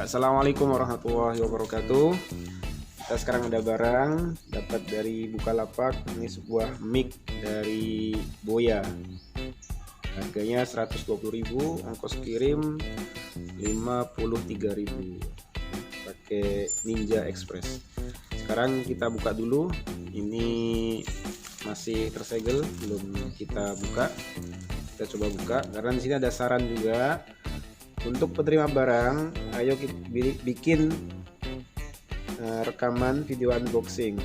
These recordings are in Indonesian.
Assalamualaikum warahmatullahi wabarakatuh. Kita sekarang ada barang dapat dari Bukalapak. Ini sebuah mic dari Boya. Harganya 120.000, ongkos kirim 53.000. Pakai Ninja Express. Sekarang kita buka dulu. Ini masih tersegel, belum kita buka. Kita coba buka karena di sini ada saran juga. Untuk penerima barang, ayo kita bikin rekaman video unboxing.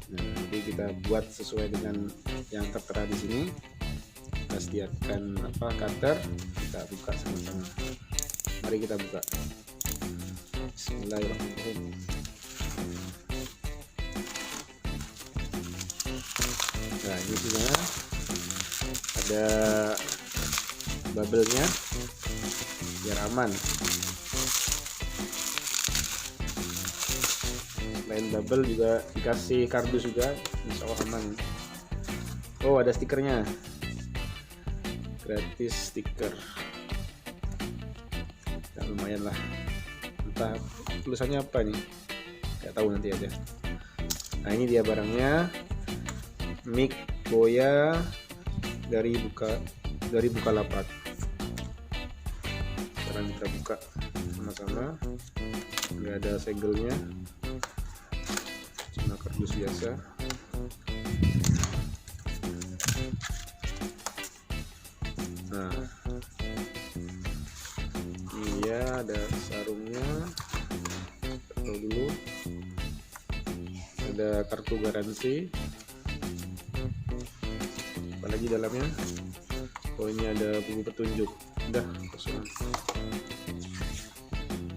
Jadi kita buat sesuai dengan yang tertera di sini. Kita sediakan cutter, kita buka sama-sama. Mari kita buka. Bismillahirrahmanirrahim. Nah, ini sudah ada bubble-nya biar aman. Selain bubble juga dikasih kardus juga, insya Allah aman. Oh, ada stikernya, gratis stiker ya, lumayan lah. Entah tulisannya apa nih, nggak tahu, nanti aja. Nah, ini dia barangnya, mic Boya dari Bukalapak. Sekarang kita buka sama-sama. Nggak ada segelnya, cuma kardus biasa. Nah, ini ya, ada sarungnya. Taruh dulu. Ada kartu garansi. Apalagi dalamnya? Oh, ini ada buku petunjuk. Udah kosong.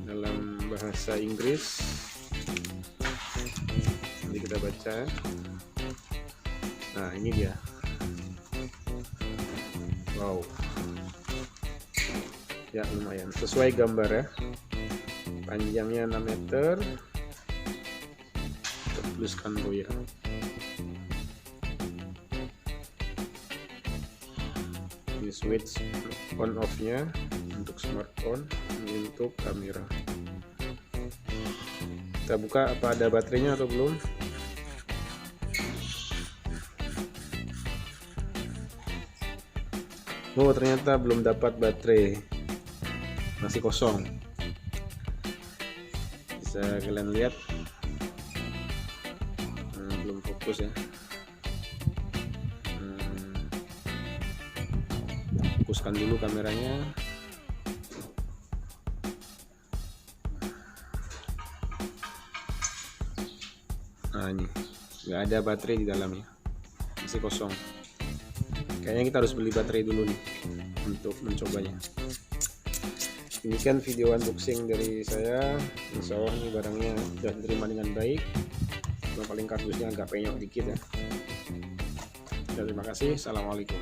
Dalam bahasa Inggris. Nanti kita baca. Nah, ini dia. Wow. Ya, lumayan. Sesuai gambar ya. Panjangnya 6 meter. Tuliskan Boya. Ini switch on off nya untuk smartphone, ini untuk kamera. Kita buka apa ada baterainya atau belum. Oh, ternyata belum dapat baterai, masih kosong. Bisa kalian lihat, belum fokus ya. Fokuskan dulu kameranya. Nah, ini nggak ada baterai di dalamnya, masih kosong. Kayaknya kita harus beli baterai dulu nih untuk mencobanya. Demikian video unboxing dari saya. Insya Allah ini barangnya sudah diterima dengan baik. Cuma paling kardusnya agak penyok dikit ya. Terima kasih. Assalamualaikum.